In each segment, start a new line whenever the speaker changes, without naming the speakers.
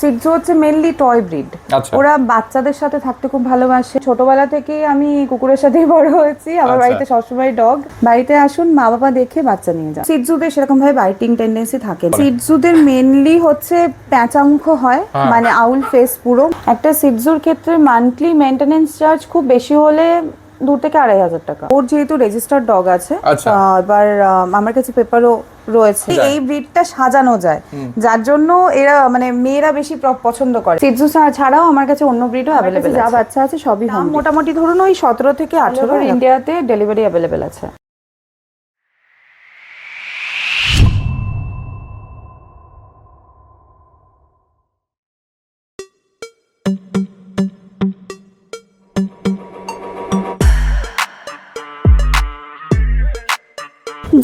Shih Tzu হচ্ছে mainly toy breed. ওরা বাচ্চাদের সাথে থাকতে খুব ভালোবাসে। ছোটবেলা থেকেই আমি কুকুরের সাথেই বড় হয়েছি। আমার বাড়িতে সবসময় ডগ। বাড়িতে আসুন, মা বাবা দেখে বাচ্চা নিয়ে যান। সিটজুদের সেরকম ভাবে বাইটিং টেন্ডেন্সি থাকে। সিটজুদের মেনলি হচ্ছে প্যাঁচা মুখ হয়, মানে আউল ফেস পুরো। একটা সিটজুর ক্ষেত্রে মান্থলি মেইনটেনেন্স চার্জ খুব বেশি হলে 2 থেকে 2,500 টাকা। ওর যেহেতু রেজিস্টার্ড ডগ আছে, এবার আমার কাছে পেপারও রয়েছে। এই ব্রিডটা সাজানো যায়, যার জন্য এরা মানে মেয়েরা বেশি পছন্দ করে। সিটজু ছাড়াও আমার কাছে অন্য ব্রিডও অ্যাভেলেবেল আছে। যা বাচ্চা আছে সবই মোটামুটি ধরুন ওই 17 থেকে 18 ইন্ডিয়াতে ডেলিভারি অ্যাভেলেবেল আছে।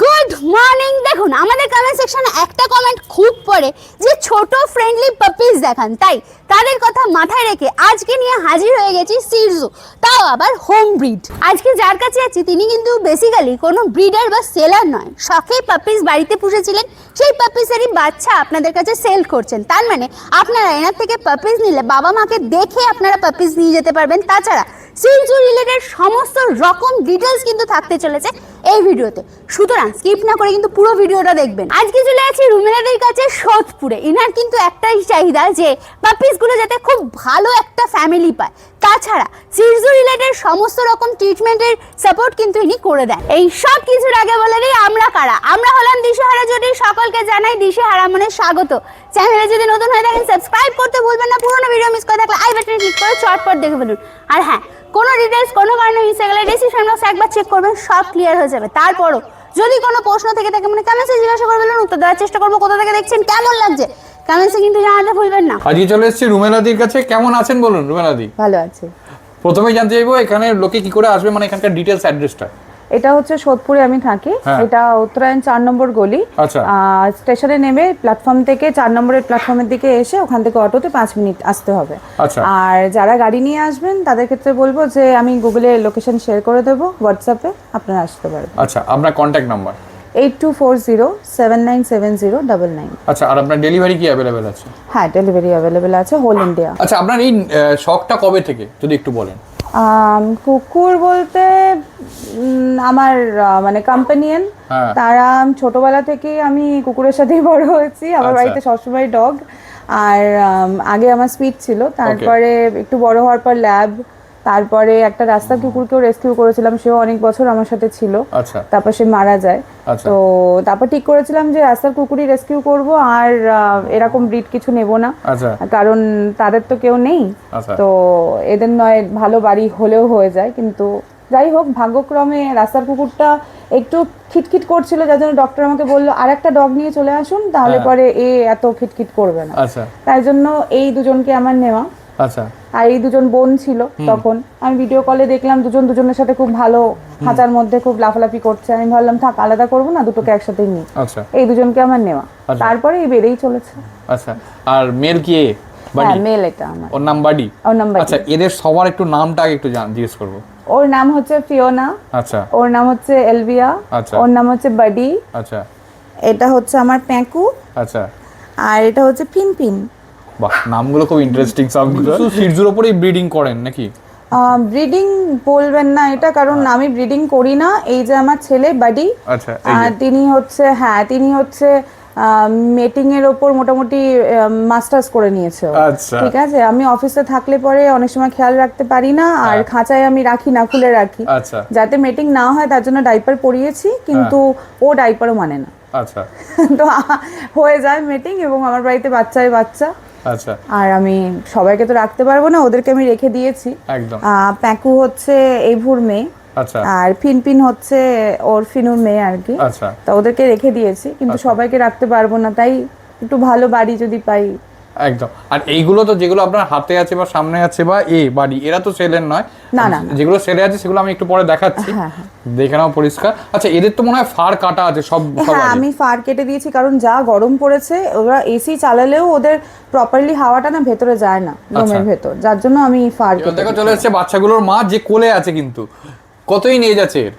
Good morning. দেখুন আমাদের কমেন্ট সেকশনে একটা কমেন্ট খুব পড়ে যে ছোট ফ্রেন্ডলি পাপিজ দেখান, তাই তাদের কথা মাথায় রেখে আজকে নিয়ে হাজির হয়ে গেছি সিটজু, তাও আবার হোম ব্রিড। আজকে যার কাছে আছি তিনি কিন্তু বেসিক্যালি কোনো ব্রিডার বা সেলার নয়, শখে পাপিজ বাড়িতে পুষেছিলেন, সেই পাপিসেরই বাচ্চা আপনাদের কাছে সেল করছেন। তার মানে আপনারা এনার থেকে পাপিজ নিলে বাবা মাকে দেখে আপনারা পাপিজ নিয়ে যেতে পারবেন। তাছাড়া সিটজু রিলেটেড সমস্ত রকম ডিটেলস কিন্তু থাকতে চলেছে এই ভিডিওতে, সুতরাং স্কিপ না করে কিন্তু পুরো ভিডিওটা দেখবেন। আজকে চলে আছি রুমেলাদের কাছে সোদপুরে। ইনার কিন্তু একটাই চাহিদা যে পাপিসগুলো যাতে খুব ভালো একটা ফ্যামিলি পায়। তাছাড়া সিটজু রিলেটেড সমস্ত রকম ট্রিটমেন্টের সাপোর্ট কিন্তু ইনি করে দেন। এই সব কিছুর আগে বলে দিই আমরা কারা। আমরা হলাম দিশেহারা জুটি। সকলকে জানাই দিশেহারা মনে স্বাগত। চ্যানেলে যদি নতুন হয়ে থাকেন সাবস্ক্রাইব করতে ভুলবেন না। পুরোনো ভিডিও মিস করে থাকলে আই বাটনে ক্লিক করে চটপট দেখে ফেলুন। আর হ্যাঁ, কোনো ডিটেলস কোনো কারণে মিস হয়ে গেলে ডিসক্রিপশন বক্সে একবার চেক করবেন, সব ক্লিয়ার হয়ে যাবে। তারপরও যদি কোনো প্রশ্ন থেকে থাকে মানে কমেন্টসে জিজ্ঞাসা করবেন, উত্তর দেওয়ার চেষ্টা করবো। কোথা থেকে দেখছেন, কেমন লাগছে কমেন্টসে কিন্তু জানাতে ভুলবেন না।
আজকে চলে এসেছি রুমেলাদির কাছে। কেমন আছেন বলুন রুমেলাদি?
ভালো আছে।
প্রথমেই জানতে চাইবো এখানে লোকে কি করে আসবে, মানে এখানকার ডিটেলস অ্যাড্রেসটা।
এটা হচ্ছে সোদপুরে আমি থাকি। এটা উত্তরায়ণ 4 নম্বর গলি। স্টেশনে নেমে প্ল্যাটফর্ম থেকে 4 নম্বরের প্ল্যাটফর্মের দিকে এসে ওখান থেকে অটোতে 5 মিনিট আসতে হবে। আর যারা গাড়ি নিয়ে আসবেন তাদের ক্ষেত্রে বলবো যে আমি গুগলে লোকেশন শেয়ার করে দেবো, হোয়াটসঅ্যাপে আপনারা আসতে পারবেন।
আচ্ছা, আপনার কন্ট্যাক্ট নাম্বার?
8240797099।
আচ্ছা, আর আপনার ডেলিভারি কি অ্যাভেলেবেল আছে?
হ্যাঁ, ডেলিভারি অ্যাভেলেবেল আছে হোল ইন্ডিয়া।
আচ্ছা, আপনার এই শখটা কবে থেকে যদি একটু বলেন?
কুকুর বলতে আমার মানে কম্পানিয়ন, তারা ছোটবেলা থেকেই আমি কুকুরের সাথেই বড় হয়েছি। আমার বাড়িতে সবসময় ডগ। আর আগে আমার স্পিড ছিল, তারপরে একটু বড় হওয়ার পর ল্যাব, তারপরে একটা রাস্তার কুকুরকেও রেস্কিউ করেছিলাম, সেও অনেক বছর আমার সাথে ছিল। তারপর সে মারা যায়। তো তারপর ঠিক করেছিলাম যে রাস্তার কুকুরই রেস্কিউ করব, আর এরকম ব্রিড কিছু নেব না, কারণ তাদের তো কেউ নেই। তো এদের নয় ভালো বাড়ি হলেও হয়ে যায়, কিন্তু যাই হোক ভাগ্যক্রমে রাস্তার কুকুরটা একটু খিটখিট করছিল, যার জন্য ডক্টর আমাকে বললো আর একটা ডগ নিয়ে চলে আসুন, তাহলে পরে এত খিটখিট করবে না। তাই জন্য এই দুজনকে আমার নেওয়া। আর এই দুজন বোন ছিল তখন, আমি ভিডিও কলে দেখলাম দুজন দুজনের সাথে খুব ভালো খাঁচার মধ্যে খুব লাফালাফি করছে। আমি ভাবলাম থাক আলাদা করবো না, দুটোকে একসাথেই নিই। এই দুজনকে আমার নেওয়া, তারপরে এই বেড়েই চলেছে।
আচ্ছা, আর মেল কি?
হ্যাঁ, মেল এটা আমার।
ওর নাম বাডি?
ওর নাম বাডি।
আচ্ছা, এদের সবার একটু নামটা আগে একটু জিজ্ঞেস করব।
ওর নাম হচ্ছে ফিওনা।
আচ্ছা।
ওর নাম হচ্ছে এলভিয়া।
আচ্ছা।
ওর নাম হচ্ছে বাডি।
আচ্ছা।
এটা হচ্ছে আমার প্যাকু।
আচ্ছা।
আর এটা হচ্ছে পিনপিন।
বাহ, নামগুলো খুব ইন্টারেস্টিং সবগুলো। সিটজুর উপরেই ব্রিডিং করেন নাকি?
ব্রিডিং বলবেন না এটা, কারণ আমি ব্রিডিং করি না। এই যে আমার ছেলে বাডি, তিনি হচ্ছে মেটিং এর ওপর মোটামুটি মাস্টার্স করে নিয়েছে। ঠিক আছে, আমি অফিসে থাকলে পরে অনেক সময় খেয়াল রাখতে পারি না, আর খাঁচায় আমি রাখি না, খুলে রাখি যাতে মেটিং না হয়, তার জন্য ডাইপার পরিয়েছি, কিন্তু ও ডাইপারও মানে না।
আচ্ছা। তো
হয়ে যায় মেটিং, এবং আমার বাড়িতে বাচ্চায় বাচ্চা। আচ্ছা, আর আমি সবাইকে তো রাখতে পারবো না, ওদেরকে আমি রেখে দিয়েছি। একদম। প্যাকু হচ্ছে এই ভুর মেয়ে, আর ফিনপিন হচ্ছে ওর ফিনুর মেয়ে আর কি। তা ওদেরকে রেখে দিয়েছি, কিন্তু সবাইকে রাখতে পারবো না, তাই একটু ভালো বাড়ি যদি পাই।
একদম। আর এইগুলো তো যেগুলো আপনার হাতে আছে বা সামনে আছে বা বাড়ি, এরা তো সেলের নয়। না না, যেগুলো সেলে আছে সেগুলো আমি একটু পরে দেখাচ্ছি, দেখে নাও পরিষ্কার। আচ্ছা, এদের তো মনে হয় ফার কাটা আছে সব?
হ্যাঁ, আমি ফার কেটে দিয়েছি, কারণ যা গরম পড়েছে, ওরা এসি চালালেও ওদের প্রপারলি হাওয়াটা না ভেতরে যায় না রুমের ভেতর, যার জন্য আমি ফার কেটে।
দেখো চলে এসেছে বাচ্চাগুলোর মা, যে কোলে আছে। কিন্তু কতই নিয়ে যাচ্ছে এর?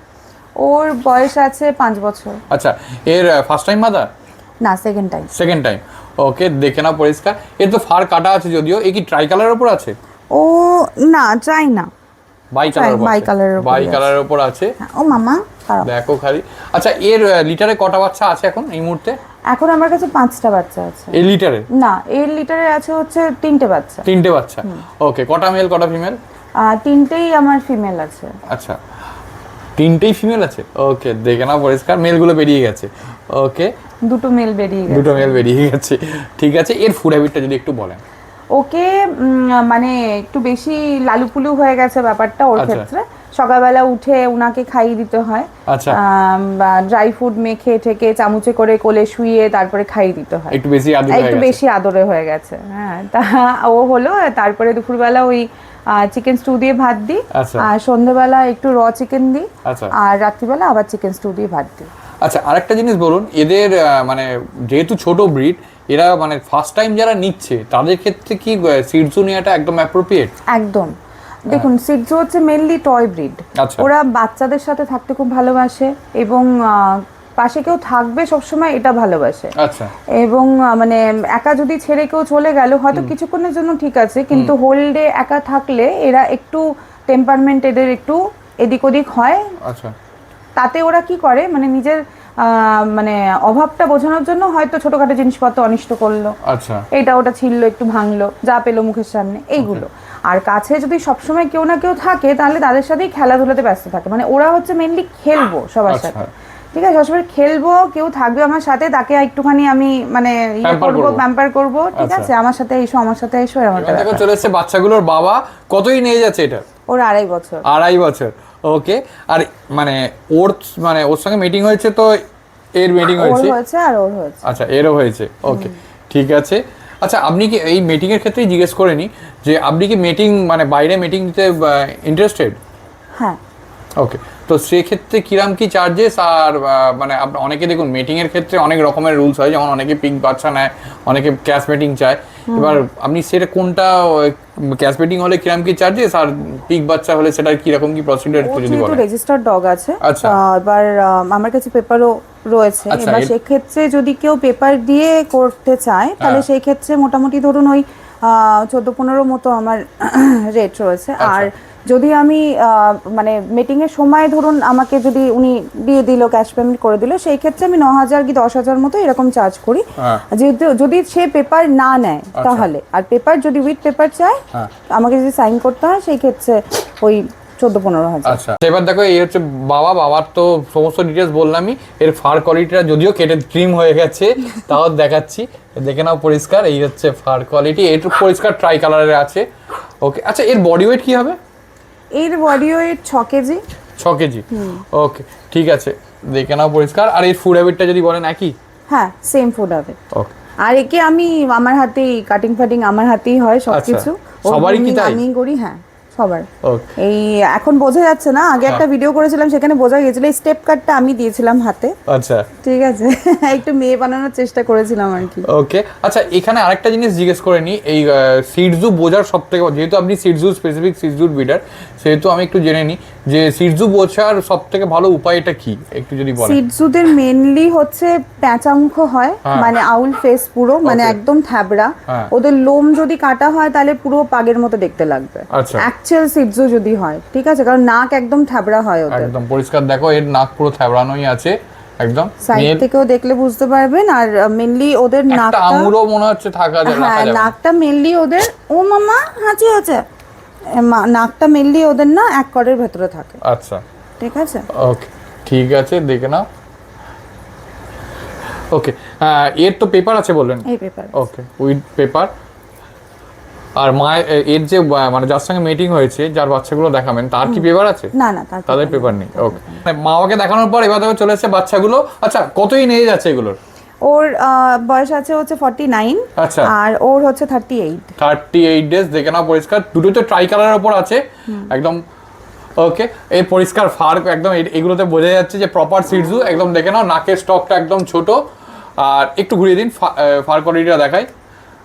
ওর বয়স আছে 5 বছর।
আচ্ছা, এর ফার্স্ট টাইম মাদার?
না, second time.
Second time. Okay, দেখে নাও পরিষ্কার। এর তো ফার কাটা আছে যদিও, এ কি ট্রাই কালারের উপর আছে?
ও না, চাই না,
বাই কালারের উপর আছে।
ও মামা
দেখো খালি। আচ্ছা, এর লিটারে কটা বাচ্চা আছে এখন এই মুহূর্তে?
এখন আমার কাছে 5টা বাচ্চা আছে।
এই লিটারে?
না, এর লিটারে আছে হচ্ছে 3টে বাচ্চা।
3টে বাচ্চা, ওকে। কটা মেল কটা ফিমেল?
3টেই আমার ফিমেল আছে।
আচ্ছা, 3টেই ফিমেল আছে, ওকে। দেখে নাও পরিষ্কার, মেলগুলো বেরিয়ে গেছে, ওকে।
2টো মেল বেরিয়ে গেছে।
ঠিক আছে। এর ফুড হ্যাবিটটা যদি একটু বলেন।
ওকে, মানে একটু বেশি লালুপুলু হয়ে গেছে ব্যাপারটা ওর ক্ষেত্রে। সকালবেলা উঠে উনাকে খাইয়ে দিতে হয়।
আচ্ছা।
ড্রাই ফুড মেখে ঠেকে চামচে করে কোলে শুইয়ে তারপরে খাইয়ে দিতে হয়।
একটু বেশি
আদরে হয়ে গেছে। হ্যাঁ, তা ও হলো। তারপরে দুপুরবেলা ওই চিকেন স্টু দিয়ে ভাত দিই, আর সন্ধ্যেবেলা একটু র চিকেন দিই, আর রাত্রিবেলা আবার চিকেন স্টু দিয়ে ভাত দিই।
আচ্ছা, আরেকটা জিনিস বলুন, এদের মানে যেহেতু ছোট ব্রিড, এরা মানে ফার্স্ট টাইম যারা নিচ্ছে তাদের ক্ষেত্রে কি সিটজু নেওয়াটা একদম অ্যাপ্রোপ্রিয়েট?
একদম। দেখুন, সিটজু হচ্ছে মেইনলি টয় ব্রিড। ওরা বাচ্চাদের সাথে থাকতে খুব ভালোবাসে এবং পাশে কেউ থাকবে সবসময় এটা ভালোবাসে।
আচ্ছা।
এবং মানে একা যদি ছেড়ে কেউ চলে গেল হয়তো কিছুক্ষণের জন্য ঠিক আছে, কিন্তু হোল ডে একা থাকলে এরা একটু টেম্পারমেন্ট এদের একটু এদিক ওদিক হয়।
আচ্ছা।
তাতে ওরা কি করে, মানে নিজের মানে অভাবটা বোঝানোর জন্য হয়তো ছোটখাটো জিনিসপত্র অনিষ্ট করলো।
আচ্ছা।
এটা ওটা ছিললো, একটু ভাঙলো, যা পেলো মুখের সামনে, এইগুলো। আর কাছে যদি সবসময় কেউ না কেউ থাকে তাহলে তাদের সাথেই খেলাধুলাতে ব্যস্ত থাকে। মানে ওরা হচ্ছে মেইনলি খেলবো সবার সাথে, ঠিক আছে, সবসময় খেলবো, কেউ থাকবে আমার সাথে, তাকে একটুখানি আমি মানে প্যাম্পার করবো, ঠিক আছে, আমার সাথে এসো এরকম একটা ব্যাপার।
চলে এসেছে বাচ্চাগুলোর বাবা। কতই নিয়ে যাচ্ছে এটা?
ওর 2.5 বছর।
2.5 বছর, ওকে। আর মানে ওর সঙ্গে মিটিং হয়েছে, তো এর মিটিং হয়েছে?
আর ওর হয়েছে।
আচ্ছা, এরও হয়েছে, ওকে, ঠিক আছে। আচ্ছা, আপনি কি এই মিটিং এর ক্ষেত্রেই জিজ্ঞেস করে নি যে আপনি কি মিটিং মানে বাইরে মিটিং দিতে ইন্টারেস্টেড?
হ্যাঁ।
ওকে, তো সেক্ষেত্রে কিরাম কি চার্জেস? আর মানে অনেকে দেখুন মিটিং এর ক্ষেত্রে অনেক রকমের রুলস হয়, যেমন অনেকে পিক বাচ্চা নেয়, অনেকে ক্যাশ মিটিং চায়। এবার আপনি সেটা কোনটা, ক্যাশ মিটিং হলে কিরাম কি চার্জেস, আর পিক বাচ্চা হলে সেটা কিরকম কি প্রসিডিউর একটু যদি বলেন।
রেজিস্টার্ড ডগ আছে।
আচ্ছা।
এবার আমার কাছে পেপারও রয়েছে। এবার সেই ক্ষেত্রে যদি কেউ পেপার দিয়ে করতে চায় তাহলে সেই ক্ষেত্রে মোটামুটি ধরুন ওই 14-15 মতো আমার রেট রয়েছে। আর যদি আমি মানে মিটিং এর সময় ধরুন আমাকে যদি উনি দিয়ে দিল, ক্যাশ পেমেন্ট করে দিল, সেই ক্ষেত্রে আমি 9,000 কি 10,000 মতো এরকম চার্জ করি। যদি সে পেপার না নেয় তাহলে। আর পেপার যদি উইথ পেপার চায়, আমাকে যদি সাইন করতে হয়, সেই ক্ষেত্রে ওই 14-15,000।
আচ্ছা, এবার দেখো, এই হচ্ছে বাবার তো সমস্ত ডিটেলস বললামই। এর ফার কোয়ালিটিটা যদিও কেটে ট্রিম হয়ে গেছে, তাও দেখাচ্ছি, দেখে নাও পরিষ্কার। এই হচ্ছে ফার কোয়ালিটি, একটু পরিষ্কার ট্রাই কালারের আছে, ওকে। আচ্ছা, এর বডি ওয়েট কি হবে?
এর বডি ওয়েট 6 কেজি।
6 কেজি, ওকে, ঠিক আছে, দেখে নাও পরিষ্কার। আর এর ফুড হ্যাবিটটা যদি বলেন একই?
হ্যাঁ, সেম ফুড হ্যাবিট।
ওকে।
আর একে আমি আমার হাতেই কাটিং ফাটিং আমার হাতেই হয় সবকিছু।
সবারই কি তাই?
আমি করি, হ্যাঁ, সবার।
ওকে।
এই এখন বোঝা যাচ্ছে না, আগে একটা ভিডিও করেছিলাম সেখানে বোঝা গিয়েছিল, এই স্টেপ কাটটা আমি দিয়েছিলাম হাতে।
আচ্ছা,
ঠিক আছে, একটু মেয়ে বানানোর চেষ্টা করেছিলাম আর কি।
ওকে। আচ্ছা, এখানে আরেকটা জিনিস জিজ্ঞেস করে নি, এই সিটজু বোঝার সবথেকে, যেহেতু আপনি সিটজু স্পেসিফিক সিটজু ব্রিডার, সেহেতু আমি একটু জেনে নিই যে সিটজু বোঝার সবথেকে ভালো উপায়টা কি, একটু যদি বলেন।
সিটজুদের মেইনলি হচ্ছে প্যাঁচা মুখ হয়, মানে আউল ফেস পুরো, মানে একদম থ্যাবড়া। ওদের লোম যদি কাটা হয় তাহলে পুরো পাগের মতো দেখতে লাগবে অ্যাকচুয়াল সিটজু যদি হয়, ঠিক আছে, কারণ নাক একদম থ্যাবড়া হয় ওদের।
একদম পরিষ্কার, দেখো এর নাক পুরো থ্যাবড়ানোই আছে একদম,
সাইড থেকেও দেখলে বুঝতে পারবেন। আর মেইনলি ওদের নাকটা,
একটা আঙুলও মনে হচ্ছে থাকা যায়।
হ্যাঁ, নাকটা মেইনলি ওদের, ও মামা হাঁচি হচ্ছে, নাকটা মেইনলি ওদের না এক করের ভেতরে থাকে।
আচ্ছা,
ঠিক আছে,
ওকে, ঠিক আছে, দেখে নাও। ওকে, এর তো পেপার আছে বললেন?
এই পেপার,
ওকে, উইথ পেপার। আর এর যে মানে যার সঙ্গে মিটিং হয়েছে, যার বাচ্চাগুলো দেখাবেন, তার কি পেপার আছে?
না,
তাদের পেপার নেই। ওকে, মা বাবাকে দেখানোর পর এবার দেখো চলে এসেছে বাচ্চাগুলো। আচ্ছা, কতই নিয়ে যাচ্ছে এগুলোর?
ওর বয়স আছে হচ্ছে 49।
আচ্ছা।
আর ওর হচ্ছে 38
ডেজ। দেখে নাও পরিষ্কার, দুটো তো ট্রাই কালারের উপর আছে একদম, ওকে। এই পরিষ্কার ফার একদম, এগুলোতে বোঝা যাচ্ছে যে প্রপার সিটজু একদম। দেখে নাও নাকের স্টকটা একদম ছোট। আর একটু ঘুরিয়ে দিন, ফার কোয়ালিটিটা দেখাই।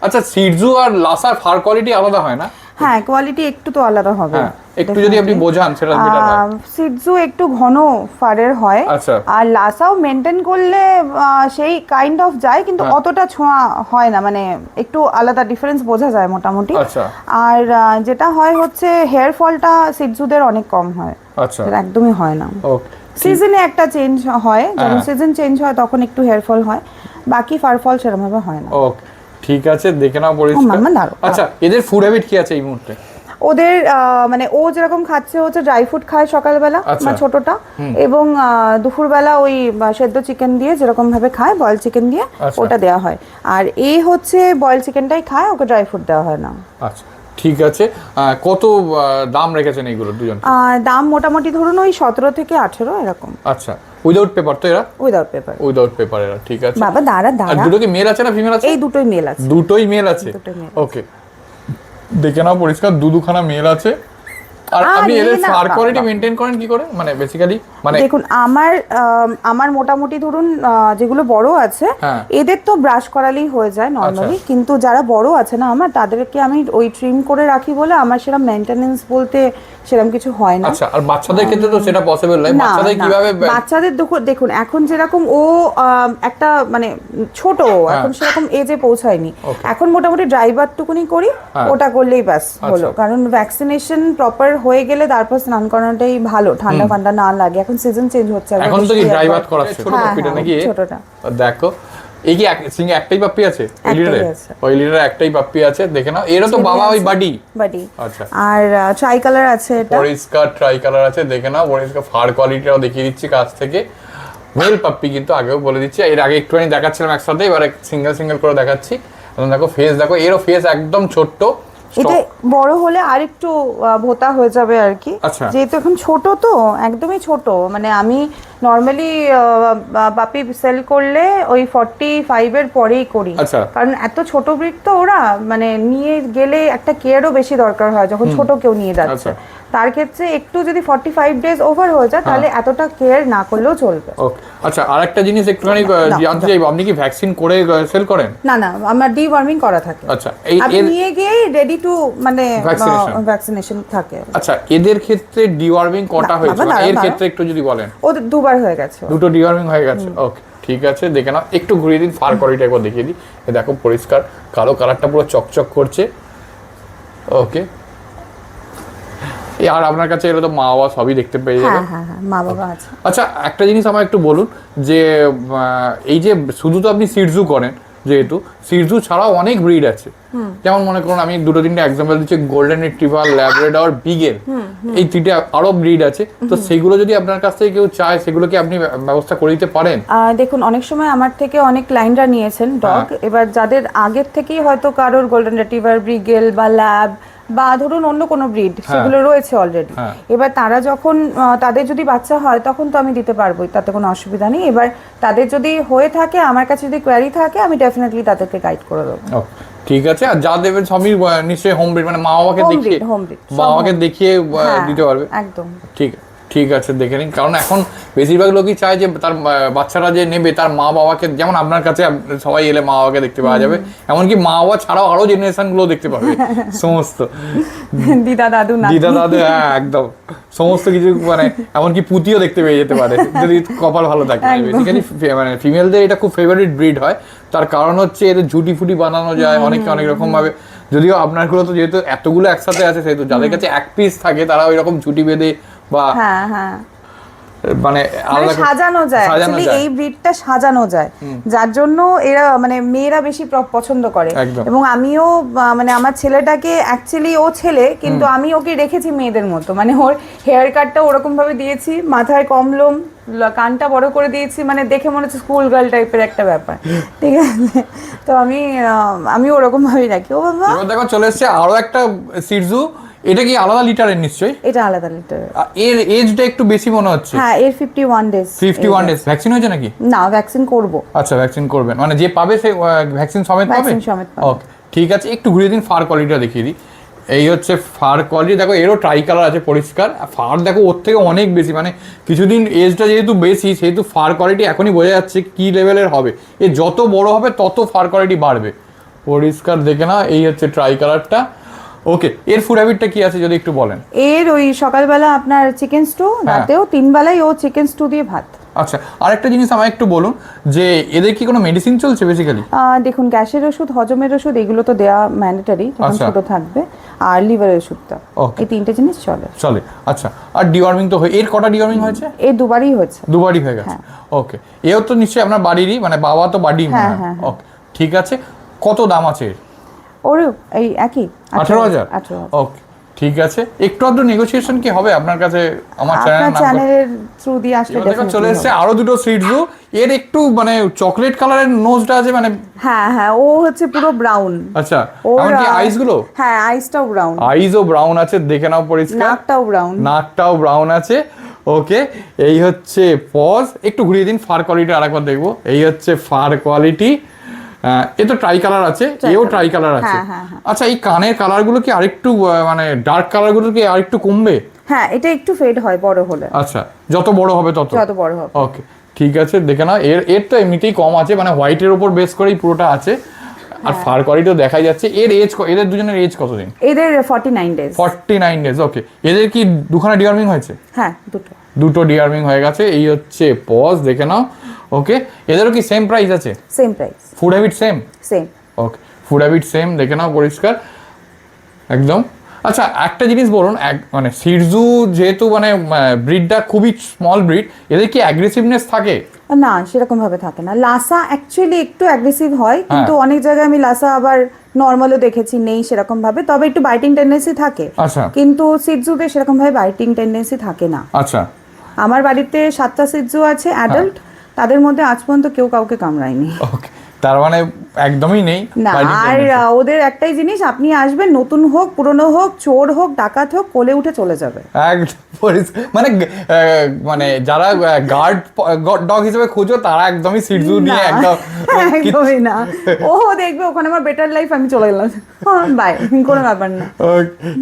আচ্ছা, সিটজু আর লাসার ফার কোয়ালিটি আলাদা হয় না?
হ্যাঁ কোয়ালিটি একটু তো আলাদা হবে।
হ্যাঁ একটু যদি আপনি বোঝান সেটা বেটার হয়।
সিটজু একটু ঘন ফারের হয়,
আচ্ছা।
আর লাসাও মেনটেন করলে সেই কাইন্ড অফ যায়, কিন্তু অতটা ছোঁয়া হয় না, মানে একটু আলাদা ডিফারেন্স বোঝা যায় মোটামুটি।
আচ্ছা।
আর যেটা হয় হচ্ছে হেয়ার ফলটা সিটজুদের অনেক কম হয়।
আচ্ছা।
এটা একদমই হয় না।
ওকে।
সিজনে একটা চেঞ্জ হয়, যখন সিজন চেঞ্জ হয় তখন একটু হেয়ার ফল হয়, বাকি ফার ফল সেরকম ভাবে হয় না।
ওকে ঠিক আছে, দেখে নাও পরিষ্কার। আচ্ছা এদের ফুড হ্যাবিট কি আছে এই মুহূর্তে?
ওদের মানে ও যেরকম খাচ্ছে হচ্ছে ড্রাই ফ্রুট খায় সকালবেলা, মানে ছোটটা, এবং দুপুরবেলা ওই সেদ্ধ চিকেন দিয়ে যেরকম ভাবে খায়, বয়েল চিকেন দিয়ে ওটা দেওয়া হয়। আর এ হচ্ছে বয়েল চিকেনটাই খায়, ওকে ড্রাই ফ্রুট দেওয়া হয় না।
আচ্ছা ঠিক আছে। কত দাম রেখেছেন এইগুলো দুজন?
দাম মোটামুটি ধরুন ওই 17 থেকে 18 এরকম।
আচ্ছা উইদাউট পেপার তো এরা?
Without paper.
উইদাউট পেপার এরা, ঠিক আছে।
বাবা দাঁড়া।
আর দুটো কি মেল আছে না ফিমেল আছে?
এই দুটোই মেল আছে।
দুটোই মেল আছে, ওকে। দেখে নাও পরিষ্কার, দুখানা মেল আছে। আর আপনি এদের ফার কোয়ালিটি মেইনটেইন করেন কি করে, মানে বেসিক্যালি? মানে
দেখুন আমার মোটামুটি ধরুন যেগুলো বড় আছে এদের তো ব্রাশ করালেই হয়ে যায় নরমালি, কিন্তু যারা বড় আছে না আমার, তাদেরকে আমি ওই ট্রিম করে রাখি বলে আমার সেরকম মেইনটেনেন্স বলতে সেরকম কিছু হয় না।
আচ্ছা, আর বাচ্চাদের ক্ষেত্রে তো সেটা পসিবল নয়। বাচ্চাদের কিভাবে?
বাচ্চাদের দেখুন এখন যেরকম ও একটা মানে ছোট, এখন সেরকম এজে পৌঁছায়নি, এখন মোটামুটি ড্রাইভার টুকুনি করি, ওটা করলেই ব্যাস হলো। কারণ ভ্যাকসিনেশন প্রপার হয়ে গেলে তারপর স্নান করানোটাই ভালো, ঠান্ডা ফান্ডা না লাগে। এখন সিজন চেঞ্জ হচ্ছে,
এখন তো কি ড্রাইভার করাচ্ছে ছোট পাপ্পিটা নাকি?
ছোটটা
দেখো, এই কি একটাই পাপ্পি আছে ওই লিটারে? ওই লিটারে একটাই পাপ্পি আছে, দেখে নাও। এরা তো বাবা ওই বাডি। আচ্ছা।
আর ট্রাই কালার আছে, এটা
পরিষ্কার ট্রাই কালার আছে, দেখে নাও পরিষ্কার। ফার কোয়ালিটিটাও দেখিয়ে দিচ্ছি কাছ থেকে। মেল পাপ্পি কিন্তু আগেও বলে দিচ্ছি, এর আগে একটুখানি দেখাচ্ছিলাম একসাথে, এবারে সিঙ্গেল করে দেখাচ্ছি। দেখো ফেস, দেখো এরও ফেস একদম ছোট্ট।
এটা বড় হলে আর একটু ভোতা হয়ে যাবে আর কি, যেহেতু এখন ছোট তো, একদমই ছোট। মানে আমি নর্মালি পাপি সেল করলে ওই 45 এর পরেই করি, কারণ এত ছোট ব্রিড তো ওরা, মানে নিয়ে গেলে একটা কেয়ারও বেশি দরকার হয় যখন ছোট কেউ নিয়ে যাচ্ছে। তার ক্ষেত্রে একটু যদি 45 ডেজ ওভার হয়ে যায় তাহলে এতটা কেয়ার না করলেও চলবে।
আচ্ছা, আরেকটা জিনিস একটুখানি জানতে চাইবো, আপনি কি ভ্যাকসিন করে সেল করেন?
না, আমার ডিওয়ার্মিং করা থাকে।
আচ্ছা,
আপনি নিয়ে গিয়ে রেডি টু মানে ভ্যাকসিনেশন থাকে।
আচ্ছা, এদের ক্ষেত্রে ডিওয়ার্মিং কটা হয়েছে, এর ক্ষেত্রে একটু যদি বলেন?
ওদের দুবার হয়ে গেছে,
দুটো ডিওয়ার্মিং হয়ে গেছে। ওকে ঠিক আছে, দেখে নাও। একটু ঘুরিয়ে দিন, ফার কোয়ালিটি একবার দেখিয়ে দিই। দেখো পরিষ্কার কালো কালারটা পুরো চকচক করছে। ওকে, আর আপনার কাছে এলো তো মা বাবা সবই দেখতে পেয়ে যাবে।
হ্যাঁ, মা বাবা আছে।
আচ্ছা, একটা জিনিস আমার একটু বলুন, যে এই যে শুধু তো আপনি সিটজু করেন, যেহেতু সিটজু ছাড়াও অনেক ব্রিড আছে, যেমন মনে করুন আমি 2-3টা এক্সাম্পল দিচ্ছি, গোল্ডেন রিট্রিভার, ল্যাব্রাডর, বিগেল, এই 3টে আরো ব্রিড আছে। তো সেগুলো যদি আপনার কাছ থেকে কেউ চায়, সেগুলো কি আপনি ব্যবস্থা করে দিতে পারেন?
দেখুন, অনেক সময় আমার থেকে অনেক ক্লায়েন্টরা নিয়েছেন ডগ, এবার যাদের আগের থেকেই হয়তো কারোর গোল্ডেন রিট্রিভার, বিগেল বা ল্যাব বা ধরুন অন্য কোনো ব্রিড সেগুলো রয়েছে অলরেডি, এবার তারা যখন তাদের যদি বাচ্চা হয় তখন তো আমি দিতে পারবোই, তাতে কোনো অসুবিধা নেই। এবার তাদের যদি হয়ে থাকে, আমার কাছে যদি কোয়ারি থাকে, আমি ডেফিনেটলি তাদেরকে গাইড করে দেবো।
ঠিক আছে। আর যা দেবেন সবই নিশ্চয়ই হোম ব্রিড, মানে মা বাবাকে দেখিয়ে দিতে পারবে?
একদম
ঠিক আছে, দেখে নিন। কারণ এখন বেশিরভাগ লোকই চায় যে তার বাচ্চারা যে নেবে তার মা বাবাকে, যেমন আপনার কাছে সবাই এলে মা বাবাকে দেখতে পাওয়া যাবে, এমনকি মা বাবা ছাড়াও আরো জেনারেশন গুলো দেখতে পাবে, সমস্ত
দিদা দাদু,
হ্যাঁ একদম সমস্ত কিছু, মানে এমনকি পুতিও দেখতে পেয়ে যেতে পারে যদি কপাল ভালো থাকে। বেসিক্যালি মানে ফিমেলদের এটা খুব ফেভারিট ব্রিড হয়, তার কারণ হচ্ছে এদের ঝুটি ফুটি বানানো যায় অনেকে অনেক রকম ভাবে। যদিও আপনার গুলো তো যেহেতু এতগুলো একসাথে আছে, সেহেতু যাদের কাছে এক পিস থাকে তারা ওই রকম ঝুটি বেঁধে বা মানে
সাজানো যায়, এই ব্রিডটা সাজানো যায়, যার জন্য এরা মানে মেয়েরা বেশি পছন্দ করে। এবং আমিও মানে আমার ছেলেটাকে, অ্যাকচুয়ালি ও ছেলে কিন্তু আমি ওকে রেখেছি মেয়েদের মতো, মানে ওর হেয়ার কাটটা ওরকম ভাবে দিয়েছি, মাথায় কম লোম, কানটা বড় করে দিয়েছি, মানে দেখে মনে হচ্ছে স্কুল গার্ল টাইপের একটা ব্যাপার, ঠিক আছে? তো আমি ওরকম ভাবেই রাখি। ও বাবা,
এবার দেখো চলে এসেছে আরো একটা সিটজু। এটা কি আলাদা লিটারের? নিশ্চয়ই এটা
আলাদা লিটারের।
এর এজটা একটু বেশি মনে হচ্ছে।
হ্যাঁ, এর 51 ডেজ।
51 ডেজ। ভ্যাকসিন হয়েছে নাকি?
না, ভ্যাকসিন করব।
আচ্ছা, ভ্যাকসিন করবেন, মানে যে পাবে সে ভ্যাকসিন সমেত পাবে? ওকে ঠিক আছে। একটু ঘুরিয়ে দিন, ফার কোয়ালিটিটা দেখিয়ে দিই। এই হচ্ছে ফার কোয়ালিটি, দেখো এরও ট্রাই কালার আছে পরিষ্কার। ফার দেখো ওর থেকে অনেক বেশি, মানে কিছুদিন এজটা যেহেতু বেশি, সেহেতু ফার কোয়ালিটি এখনই বোঝা যাচ্ছে কি লেভেলের হবে। এ যত বড় হবে তত ফার কোয়ালিটি বাড়বে। পরিষ্কার দেখে না, এই হচ্ছে ট্রাই কালারটা। ওকে, এর ফুড হ্যাবিটটা কি আছে যদি একটু বলেন?
এর ওই সকালবেলা আপনার চিকেন স্টু, রাতেও 3 বেলায় ও চিকেন স্টু দিয়ে ভাত।
আচ্ছা, আরেকটা জিনিস আমায় একটু বলুন যে এদের কি কোনো মেডিসিন চলছে বেসিক্যালি?
দেখুন, গ্যাসের ওষুধ, হজমের ওষুধ এগুলো তো দেওয়া ম্যান্ডেটরি যখন ছোট থাকবে, আর লিভারের ওষুধটা, এই 3টে জিনিস চলে।
আচ্ছা, আর ডিওয়ার্মিং তো এর কটা ডিওয়ার্মিং হয়েছে?
এর 2বারই হয়েছে।
2বারই হয়ে গেছে। ওকে, এও তো নিশ্চয়ই আপনার বাড়িরই, মানে বাবা তো বাড়ি। ওকে, ঠিক আছে। কত দাম আছে এর?
ওর এই একই
18,000। ওকে, ঠিক আছে। একটু আধটু নেগোসিয়েশন কি হবে আপনার কাছে? আমার
চ্যানেলের থ্রু দিয়ে আসলে
ডেফিনেটলি চলে এসেছে আরো দুটো সিডজু। এর একটু মানে চকলেট কালারের নোজটা আছে, মানে
হ্যাঁ ও হচ্ছে পুরো ব্রাউন।
আচ্ছা, আর কি আইস গুলো?
হ্যাঁ, আইসটাও ব্রাউন।
আইসও ব্রাউন আছে, দেখে নাও পরিষ্কার। নাকটাও ব্রাউন আছে। ওকে, এই হচ্ছে পজ। একটু ঘুরিয়ে দিন, ফার কোয়ালিটি আরেকবার দেখবো। এই হচ্ছে ফার কোয়ালিটি। এ তো ট্রাই কালার আছে, এও ট্রাই কালার আছে। আচ্ছা, এই কানের কালার গুলো কি আরেকটু মানে ডার্ক কালার গুলো কি আরেকটু কমবে?
হ্যাঁ, এটা একটু ফেড হয় বড় হলে।
আচ্ছা, যত বড় হবে তত
বড় হবে।
ওকে, ঠিক আছে। দেখে না, এর তো এমনিতেই কম আছে, মানে হোয়াইটের উপর বেস করেই পুরোটা আছে। আর ফার কোয়ালিটিও দেখা যাচ্ছে। এর এজ, এদের দুজনের এজ কতদিন?
এদের 49 ডেজ।
49 ডেজ। ওকে, এদের কি দুখানা ডিওয়ার্মিং হয়েছে?
হ্যাঁ,
দুটো ডিওয়ার্মিং হয়ে গেছে। এই হচ্ছে পজ, দেখে নাও। ওকে, এদেরও কি সেম প্রাইস আছে?
Same price.
Food habit same? Okay, food habit same, দেখে নাও পরিষ্কার একদম। আচ্ছা, একটা জিনিস বলুন, মানে সিরজু যেহেতু মানে ব্রিডটা খুবই স্মল ব্রিড, এদের কি অ্যাগ্রেসিভনেস থাকে?
না, সেরকম ভাবে থাকে না। লাসা অ্যাকচুয়ালি একটু অ্যাগ্রেসিভ হয়, কিন্তু অনেক জায়গায় আমি লাসা আবার নর্মালও দেখেছি, নেই সেরকম ভাবে, তবে একটু বাইটিং টেন্ডেন্সি থাকে।
আচ্ছা,
কিন্তু সিটজুতে সেরকম ভাবে বাইটিং টেন্ডেন্সি থাকে না।
আচ্ছা,
আমার বাড়িতে 7টা সিটজু আছে অ্যাডাল্ট, তাদের মধ্যে আজ পর্যন্ত কেউ কাউকে কামড়ায়নি।
ওকে, তার মানে একদমই নেই
না। আর ওদের একটাই জিনিস, আপনি আসবেন, নতুন হোক পুরনো হোক, চোর হোক ডাকাত হোক, কোলে উঠে চলে যাবে।
মানে মানে যারা গার্ড ডগ হিসেবে খুঁজো তারা একদমই সিটজু নিয়ে
একদমই না। ও দেখবে ওখানে আমার বেটার লাইফ, আমি চলে গেলাম, বাই, কোনো ব্যাপার না।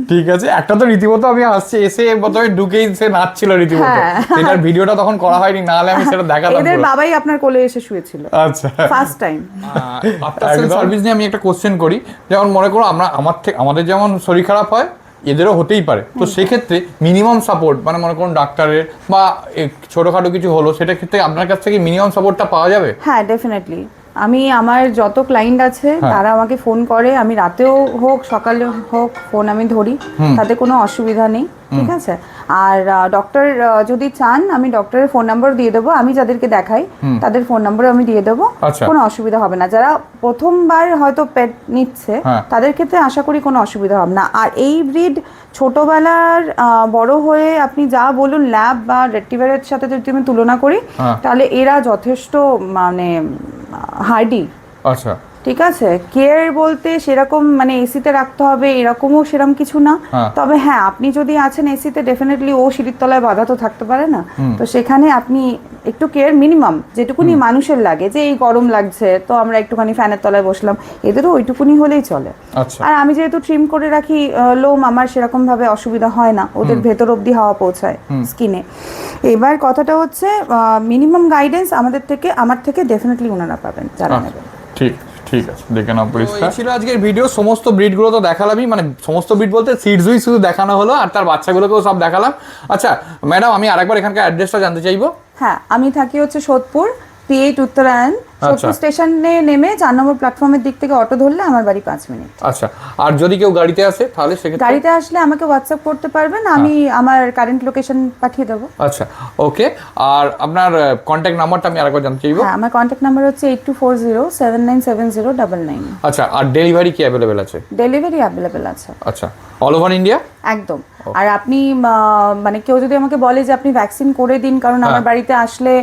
ঠিক আছে। একটা তো রীতিমতো আমি আসছি, এসে প্রথমে ঢুকেই সে নাচছিল রীতিমতো। এটার ভিডিওটা তখন করা হয়নি, না হলে আমি সেটা দেখাতাম।
এদের বাবাই আপনার কোলে এসে শুয়েছিল।
আচ্ছা,
first time.
After sale service নিয়ে আমি একটা কোশ্চেন করি। যেমন মনে করো আমাদের যেমন শরীর খারাপ হয়, এদেরও হতেই পারে, তো সেক্ষেত্রে মিনিমাম সাপোর্ট, মানে মনে করুন ডাক্তারের বা ছোটখাটো কিছু হলো, সেটা ক্ষেত্রে আপনার কাছ থেকে মিনিমাম সাপোর্টটা পাওয়া যাবে?
হ্যাঁ, ডেফিনেটলি। আমার যত ক্লায়েন্ট আছে তারা আমাকে ফোন করে, আমি রাতেও হোক সকালে হোক ফোন আমি ধরি, তাতে কোনো অসুবিধা নেই। ঠিক আছে। আর ডক্টর যদি চান, আমি ডক্টরের ফোন নাম্বার দিয়ে দেবো, আমি যাদেরকে দেখাই তাদের ফোন নাম্বার আমি দিয়ে দেবো, কোনো অসুবিধা হবে না। যারা প্রথমবার হয়তো পেট নিচ্ছে তাদের ক্ষেত্রে আশা করি কোনো অসুবিধা হবে না। আর এই ব্রিড ছোটবেলার বড় হয়ে আপনি যা বলুন, ল্যাব বা রেট্রিভারের সাথে যদি আমি তুলনা করি, তাহলে এরা যথেষ্ট মানে হার্ডি।
আচ্ছা,
ঠিক আছে। কেয়ার বলতে সেরকম মানে এসিতে রাখতে হবে এরকমও সেরকম কিছু না। তবে হ্যাঁ, আপনি যদি আছেন এসিতে, ডেফিনেটলি ও সিঁড়ির তলায় বাধা তো থাকতে পারে না, তো সেখানে আপনি একটু কেয়ার মিনিমাম যেটুকুনি মানুষের লাগে, যে এই গরম লাগছে তো আমরা একটুখানি ফ্যানের তলায় বসলাম, এদেরও ওইটুকুনি হলেই চলে। আর আমি যেহেতু ট্রিম করে রাখি লোম, আমার সেরকম ভাবে অসুবিধা হয় না, ওদের ভেতর অবধি হাওয়া পৌঁছায় স্কিনে। এবার কথাটা হচ্ছে মিনিমাম গাইডেন্স আমার থেকে ডেফিনেটলি ওনারা পাবেন যারা নেবেন।
ঠিক আছে, দেখে নাও পরিষ্কার। ছিল আজকের ভিডিও। সমস্ত ব্রিডগুলো তো দেখালামই, মানে সমস্ত ব্রিড বলতে সিডজুই শুধু দেখানো হলো, আর তার বাচ্চাগুলোকেও সব দেখালাম। আচ্ছা ম্যাডাম, আমি আরেকবার এখানকার অ্যাড্রেসটা জানতে চাইবো।
হ্যাঁ, আমি থাকি হচ্ছে সোদপুর, P8 উত্তরায়ণ। সোদপুর স্টেশনে নেমে 4 নম্বর প্ল্যাটফর্মের দিক থেকে অটো ধরলে আমার বাড়ি 5 মিনিট।
আচ্ছা, আর যদি কেউ গাড়িতে আসে তাহলে সেক্ষেত্রে?
গাড়িতে আসলে আমাকে হোয়াটসঅ্যাপ করতে পারবেন, আমি আমার কারেন্ট লোকেশন পাঠিয়ে দেবো।
আচ্ছা, ওকে। আর আপনার কন্ট্যাক্ট নাম্বারটা আমি আরেকবার জানতে চাইবো।
হ্যাঁ, আমার কন্ট্যাক্ট নাম্বার হচ্ছে 8240797099।
আচ্ছা, আর ডেলিভারি কি অ্যাভেলেবেল আছে?
ডেলিভারি অ্যাভেলেবেল আছে।
আচ্ছা, অল ওভার ইন্ডিয়া?
একদম। আর আপনি মানে কেউ যদি আমাকে বলে যে আপনি ভ্যাকসিন করে দিন, কারণ আমার বাড়িতে আসলে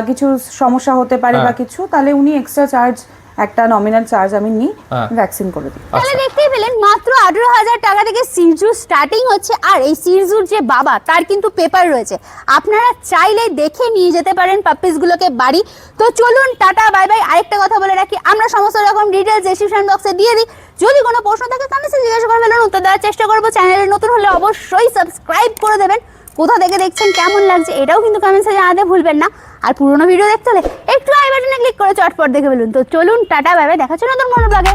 কিছু সমস্যা হতে পারে বা কিছু, তাহলে উনি এক্সট্রা চার্জ, একটা নমিনাল চার্জ আমি নিই, ভ্যাকসিন করে দিই।
তাহলে দেখতেই পেলেন, মাত্র 18,000 টাকা থেকে সিরজু স্টার্টিং হচ্ছে। আর এই সিরজুর যে বাবা, তার কিন্তু পেপার রয়েছে, আপনারা চাইলে দেখে নিয়ে যেতে পারেন পাপ্পিসগুলোকে বাড়ি। তো চলুন, টাটা, বাই বাই। আরেকটা কথা বলে রাখি, আমরা সমস্ত রকম ডিটেলস ডেসক্রিপশন বক্সে দিয়ে দিই। যদি কোনো প্রশ্ন থাকে কমেন্টে জিজ্ঞাসা করে ফেলুন, উত্তর দেওয়ার চেষ্টা করবো। চ্যানেলে নতুন হলে অবশ্যই সাবস্ক্রাইব করে দেবেন। কোথা থেকে দেখছেন, কেমন লাগছে, এটাও কিন্তু কমেন্টসে জানাতে ভুলবেন না। আর পুরোনো ভিডিও দেখতে হলে একটু আই বাটনে ক্লিক করে চটপট দেখে ফেলুন। তো চলুন, টাটা, বাই বাই। দেখা হচ্ছে নতুন কোনো ব্লগে।